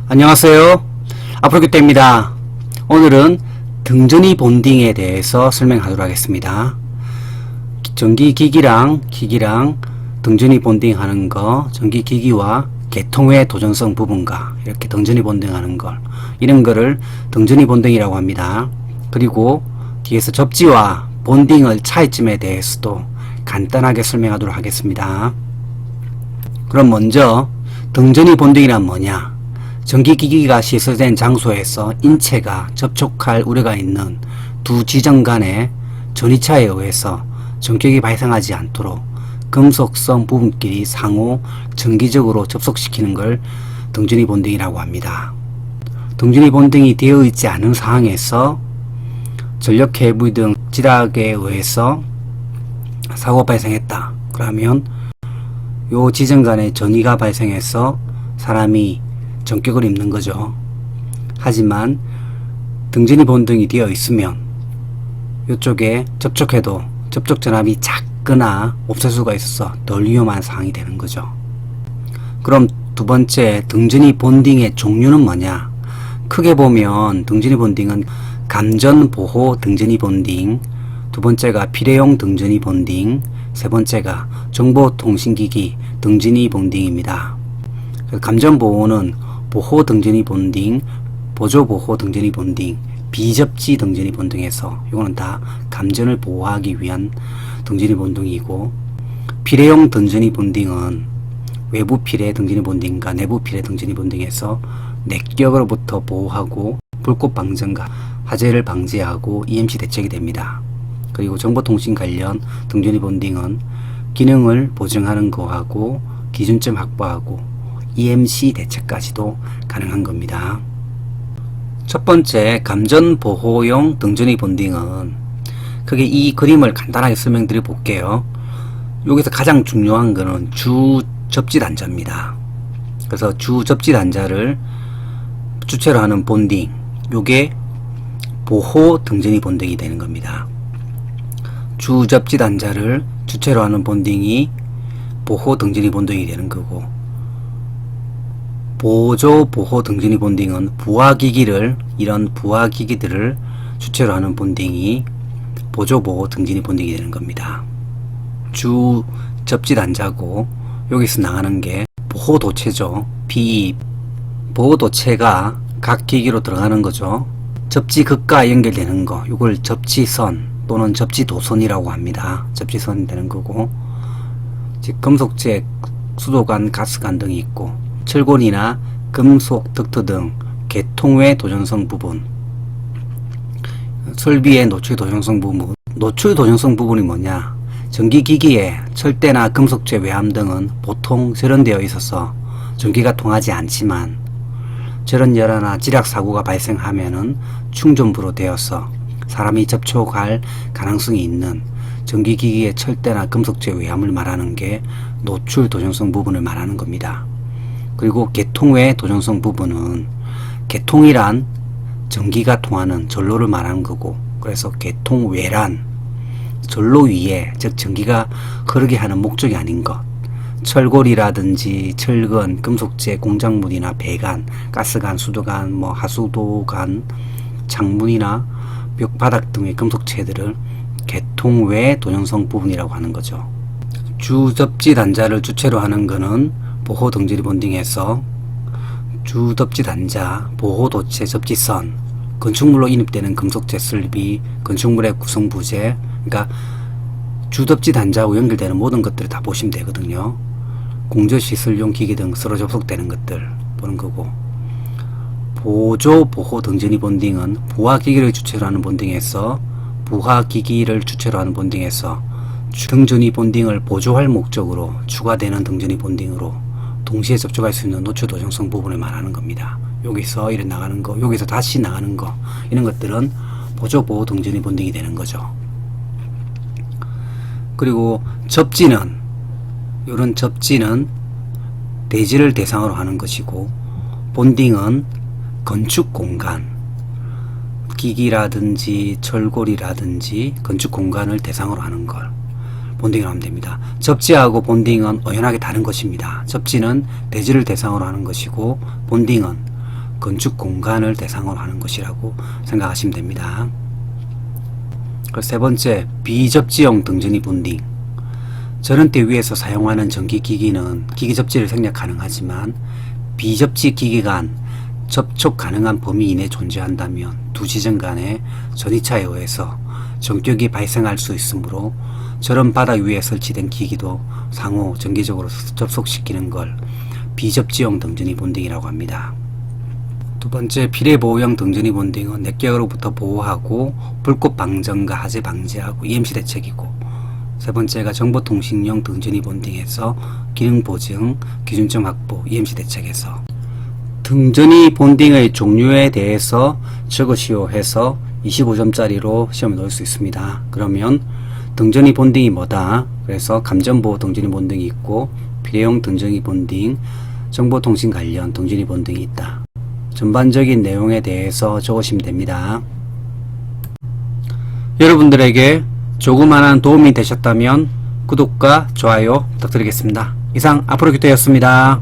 안녕하세요. 앞으로교대입니다. 오늘은 등전이 본딩에 대해서 설명하도록 하겠습니다. 전기기기랑 등전이 본딩하는 거, 전기기기와 개통의 도전성 부분과 이렇게 등전이 본딩하는 걸, 이런 거를 등전이 본딩이라고 합니다. 그리고 뒤에서 접지와 본딩의 차이점에 대해서도 간단하게 설명하도록 하겠습니다. 그럼 먼저 등전이 본딩이란 뭐냐? 전기기기가 시설된 장소에서 인체가 접촉할 우려가 있는 두 지점 간의 전이차에 의해서 전격이 발생하지 않도록 금속성 부분끼리 상호 정기적으로 접속시키는 걸 등전이 본딩이라고 합니다. 등전이 본딩이 되어 있지 않은 상황에서 전력 케이블 등 지락에 의해서 사고가 발생했다. 그러면 요 지점 간의 전이가 발생해서 사람이 전격을 입는 거죠. 하지만 등전이 본딩이 되어 있으면 이쪽에 접촉해도 접촉 전압이 작거나 없을 수가 있어서 덜 위험한 상황이 되는 거죠. 그럼 두 번째, 등전이 본딩의 종류는 뭐냐? 크게 보면 등전이 본딩은 감전 보호 등전이 본딩, 두 번째가 비례용 등전이 본딩, 세 번째가 정보통신기기 등전이 본딩입니다. 감전 보호는 보호 등전이 본딩, 보조 보호 등전이 본딩, 비접지 등전이 본딩에서 이거는 다 감전을 보호하기 위한 등전이 본딩이고, 비례용 등전이 본딩은 외부 피뢰 등전이 본딩과 내부 피뢰 등전이 본딩에서 내격으로부터 보호하고 불꽃 방전과 화재를 방지하고 EMC 대책이 됩니다. 그리고 정보통신 관련 등전이 본딩은 기능을 보증하는 거하고 기준점 확보하고 EMC 대책까지도 가능한 겁니다. 첫 번째, 감전 보호용 등전이 본딩은 크게 이 그림을 간단하게 설명드려 볼게요. 여기서 가장 중요한 거는 주 접지 단자입니다. 그래서 주 접지 단자를 주체로 하는 본딩, 요게 보호 등전이 본딩이 되는 겁니다. 주 접지 단자를 주체로 하는 본딩이 보호 등전이 본딩이 되는 거고, 보조 보호 등전이 본딩은 이런 부하기기들을 주체로 하는 본딩이 보조 보호 등전이 본딩이 되는 겁니다. 주 접지 단자고, 여기서 나가는 게 보호 도체죠. 보호 도체가 각 기기로 들어가는 거죠. 접지 극과 연결되는 거, 이걸 접지선 또는 접지도선이라고 합니다. 접지선이 되는 거고, 즉 금속재, 수도관, 가스관 등이 있고, 철골이나 금속 덕트 등 개통외 도전성 부분, 설비의 노출 도전성 부분. 노출 도전성 부분이 뭐냐? 전기기기에 철대나 금속재 외암 등은 보통 절연되어 있어서 전기가 통하지 않지만, 절연열화나 지락사고가 발생하면은 충전부로 되어서 사람이 접촉할 가능성이 있는 전기기기의 철대나 금속재 외암을 말하는 게 노출 도전성 부분을 말하는 겁니다. 그리고 개통외 도전성 부분은, 개통이란 전기가 통하는 전로를 말하는 거고, 그래서 개통외란 전로 위에, 즉 전기가 흐르게 하는 목적이 아닌 것, 철골이라든지 철근, 금속재, 공작물이나 배관, 가스관, 수도관, 하수도관, 창문이나 벽바닥 등의 금속체들을 개통외 도전성 부분이라고 하는 거죠. 주접지 단자를 주체로 하는 거는 보호 등전이 본딩에서 주접지 단자, 보호 도체, 접지선, 건축물로 인입되는 금속재 설비, 건축물의 구성 부재, 그러니까 주접지 단자하고 연결되는 모든 것들을 다 보시면 되거든요. 공조시설용 기기 등 서로 접속되는 것들 보는 거고, 보조 보호 등전이 본딩은 부하기기를 주체로 하는 본딩에서 등전이 본딩을 보조할 목적으로 추가되는 등전이 본딩으로 동시에 접촉할 수 있는 노출 도전성 부분을 말하는 겁니다. 여기서 이렇게 나가는 거, 여기서 다시 나가는 거, 이런 것들은 보조 보호 등전이 본딩이 되는 거죠. 그리고 이런 접지는 대지를 대상으로 하는 것이고, 본딩은 건축 공간, 기기라든지 철골이라든지 건축 공간을 대상으로 하는 걸 본딩을 하면 됩니다. 접지하고 본딩은 언연하게 다른 것입니다. 접지는 대지를 대상으로 하는 것이고, 본딩은 건축 공간을 대상으로 하는 것이라고 생각하시면 됩니다. 그 세 번째, 비접지형 등전이 본딩. 전원대 위에서 사용하는 전기기기는 기기 접지를 생략 가능하지만 비접지 기기 간 접촉 가능한 범위 이내 존재한다면 두 지점 간의 전이차에 의해서 전격이 발생할 수 있으므로 저런 바닥 위에 설치된 기기도 상호 정기적으로 접속시키는 걸 비접지형 등전이 본딩이라고 합니다. 두 번째, 비례보호형 등전이 본딩은 넷격으로부터 보호하고 불꽃 방전과 화재 방지하고 EMC 대책이고, 세 번째가 정보통신용 등전이 본딩에서 기능 보증, 기준점 확보, EMC 대책에서 등전이 본딩의 종류에 대해서 적으시오 해서 25점짜리로 시험에 넣을 수 있습니다. 그러면 등전이 본딩이 뭐다? 그래서 감전보호 등전이 본딩이 있고, 비례형 등전이 본딩, 정보통신 관련 등전이 본딩이 있다. 전반적인 내용에 대해서 적으시면 됩니다. 여러분들에게 조그마한 도움이 되셨다면 구독과 좋아요 부탁드리겠습니다. 이상 앞으로 규태였습니다.